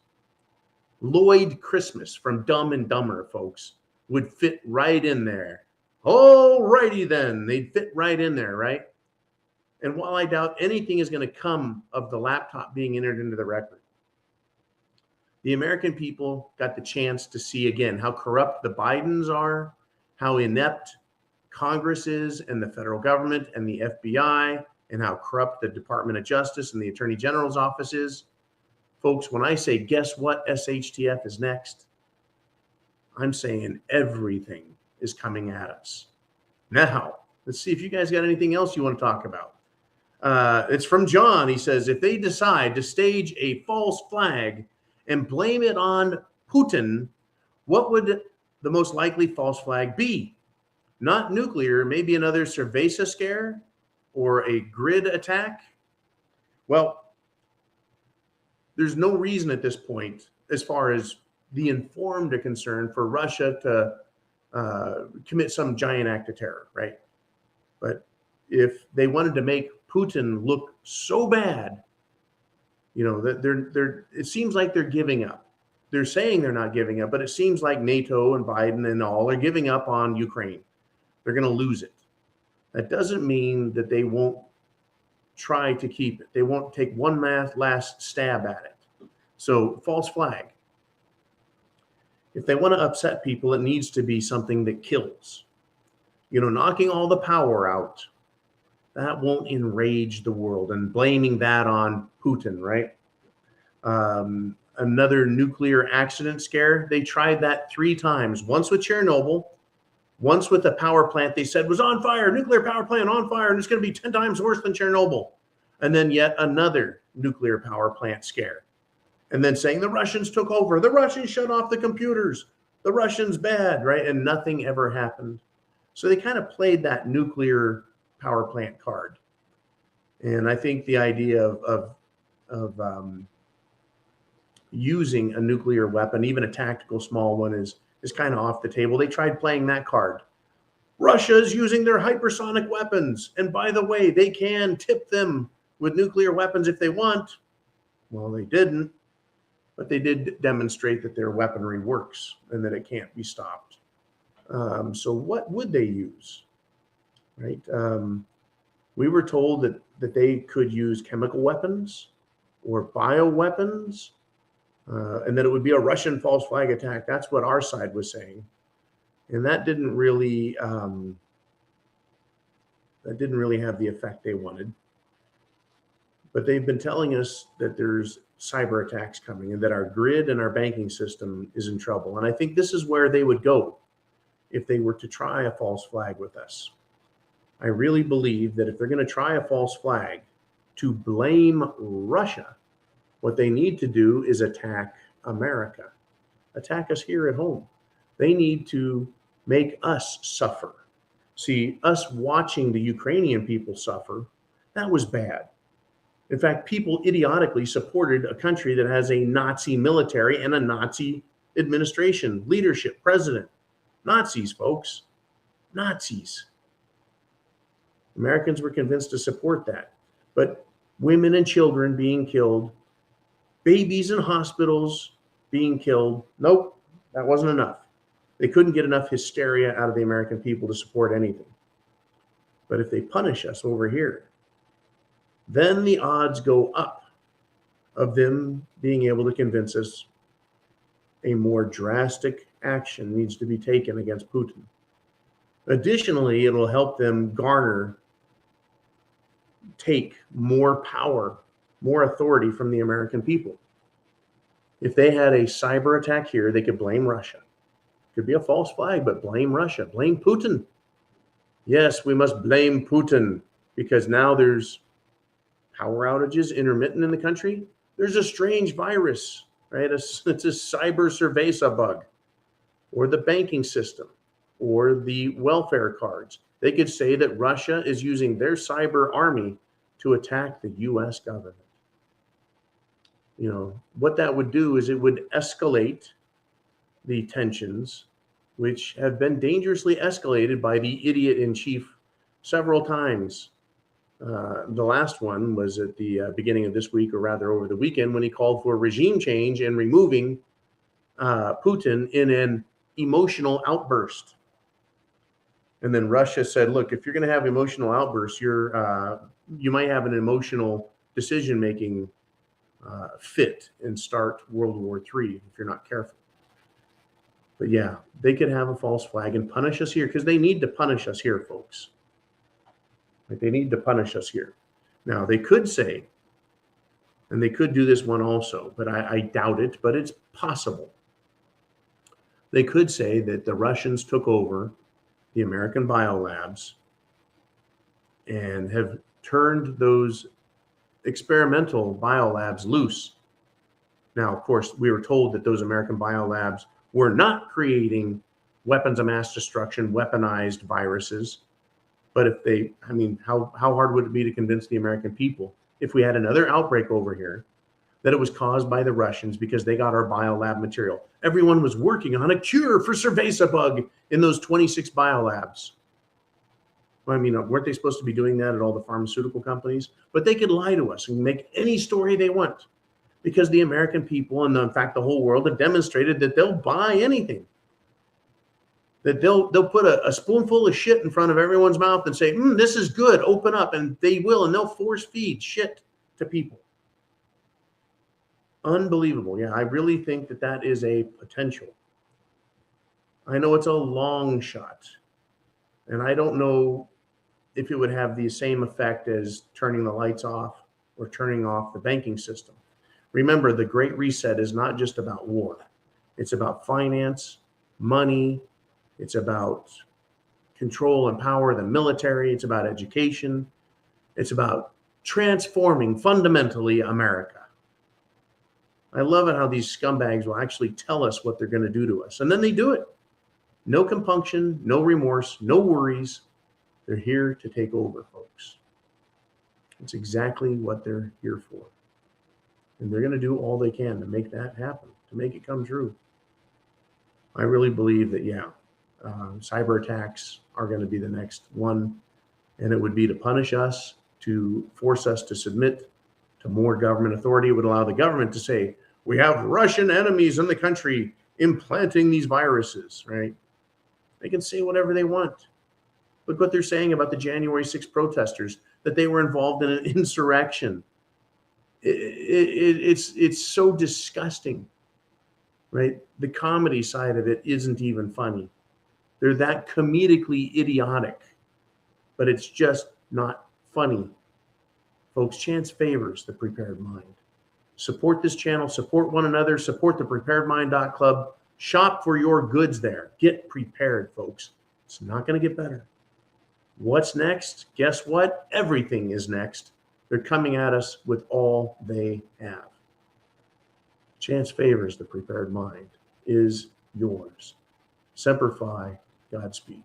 Lloyd Christmas from Dumb and Dumber, folks, would fit right in there. All righty then. They'd fit right in there, right? And while I doubt anything is going to come of the laptop being entered into the record, the American people got the chance to see again how corrupt the Bidens are, how inept Congress is and the federal government and the FBI, and how corrupt the Department of Justice and the Attorney General's office is. Folks, when I say, guess what SHTF is next, I'm saying everything is coming at us. Now, let's see if you guys got anything else you want to talk about. It's from John. He says, if they decide to stage a false flag and blame it on Putin, what would the most likely false flag be? Not nuclear, maybe another cerveza scare or a grid attack? Well, there's no reason at this point, as far as the informed are concerned, for Russia to commit some giant act of terror, right? But if they wanted to make Putin look so bad, you know, that it seems like they're giving up. They're saying they're not giving up, but it seems like NATO and Biden and all are giving up on Ukraine. They're going to lose it. That doesn't mean that they won't try to keep it. They won't take one last stab at it. So, false flag. If they want to upset people, it needs to be something that kills. You know, knocking all the power out, that won't enrage the world, and blaming that on Putin, right? Another nuclear accident scare, they tried that 3 times. Once with Chernobyl, once with the power plant they said was on fire, nuclear power plant on fire, and it's going to be 10 times worse than Chernobyl. And then yet another nuclear power plant scare. And then saying the Russians took over, the Russians shut off the computers, the Russians bad, right? And nothing ever happened. So they kind of played that nuclear power plant card. And I think the idea of using a nuclear weapon, even a tactical small one, is kind of off the table. They tried playing that card. Russia's using their hypersonic weapons. And by the way, they can tip them with nuclear weapons if they want. Well, they didn't, but they did demonstrate that their weaponry works and that it can't be stopped. So what would they use, right? We were told that they could use chemical weapons or bioweapons, and that it would be a Russian false flag attack. That's what our side was saying. And that didn't really have the effect they wanted. But they've been telling us that there's cyber attacks coming and that our grid and our banking system is in trouble. And I think this is where they would go if they were to try a false flag with us. I really believe that if they're going to try a false flag to blame Russia, what they need to do is attack America, attack us here at home. They need to make us suffer. See, us watching the Ukrainian people suffer, that was bad. In fact, people idiotically supported a country that has a Nazi military and a Nazi administration, leadership, president. Nazis, folks. Nazis. Americans were convinced to support that. But women and children being killed, babies in hospitals being killed, nope, that wasn't enough. They couldn't get enough hysteria out of the American people to support anything. But if they punish us over here, then the odds go up of them being able to convince us a more drastic action needs to be taken against Putin. Additionally, it'll help them take more power, more authority from the American people. If they had a cyber attack here, they could blame Russia. Could be a false flag, but blame Russia, blame Putin. Yes, we must blame Putin because now there's power outages intermittent in the country. There's a strange virus, right? It's a cyber cerveza bug, or the banking system, or the welfare cards. They could say that Russia is using their cyber army to attack the US government. You know, what that would do is it would escalate the tensions, which have been dangerously escalated by the idiot in chief several times. The last one was at the beginning of this week, or rather over the weekend, when he called for regime change and removing Putin in an emotional outburst. And then Russia said, look, if you're going to have emotional outbursts, you might have an emotional decision-making fit and start World War III if you're not careful. But yeah, they could have a false flag and punish us here because they need to punish us here, folks. Like, they need to punish us here. Now, they could say, and they could do this one also, but I doubt it, but it's possible. They could say that the Russians took over the American biolabs and have turned those experimental biolabs loose. Now, of course, we were told that those American biolabs were not creating weapons of mass destruction, weaponized viruses. But if they, I mean, how hard would it be to convince the American people if we had another outbreak over here that it was caused by the Russians because they got our biolab material? Everyone was working on a cure for cerveza bug in those 26 biolabs. Well, I mean, weren't they supposed to be doing that at all the pharmaceutical companies? But they could lie to us and make any story they want because the American people, and in fact the whole world, have demonstrated that they'll buy anything. That they'll put a spoonful of shit in front of everyone's mouth and say, this is good, open up, and they will, and they'll force feed shit to people. Unbelievable. Yeah, I really think that that is a potential. I know it's a long shot, and I don't know if it would have the same effect as turning the lights off or turning off the banking system. Remember, the Great Reset is not just about war. It's about finance, money. It's about control and power of the military. It's about education. It's about transforming fundamentally America. I love it how these scumbags will actually tell us what they're going to do to us. And then they do it. No compunction, no remorse, no worries. They're here to take over, folks. It's exactly what they're here for. And they're going to do all they can to make that happen, to make it come true. I really believe that, yeah, cyber attacks are going to be the next one. And it would be to punish us, to force us to submit to more government authority. It would allow the government to say, we have Russian enemies in the country implanting these viruses, right? They can say whatever they want. Look what they're saying about the January 6th protesters, that they were involved in an insurrection. It's so disgusting, right? The comedy side of it isn't even funny. They're that comedically idiotic, but it's just not funny. Folks, chance favors the prepared mind. Support this channel, support one another, support the preparedmind.club. Shop for your goods there. Get prepared, folks. It's not going to get better. What's next? Guess what? Everything is next. They're coming at us with all they have. Chance favors the prepared mind is yours. Semper Fi, Godspeed.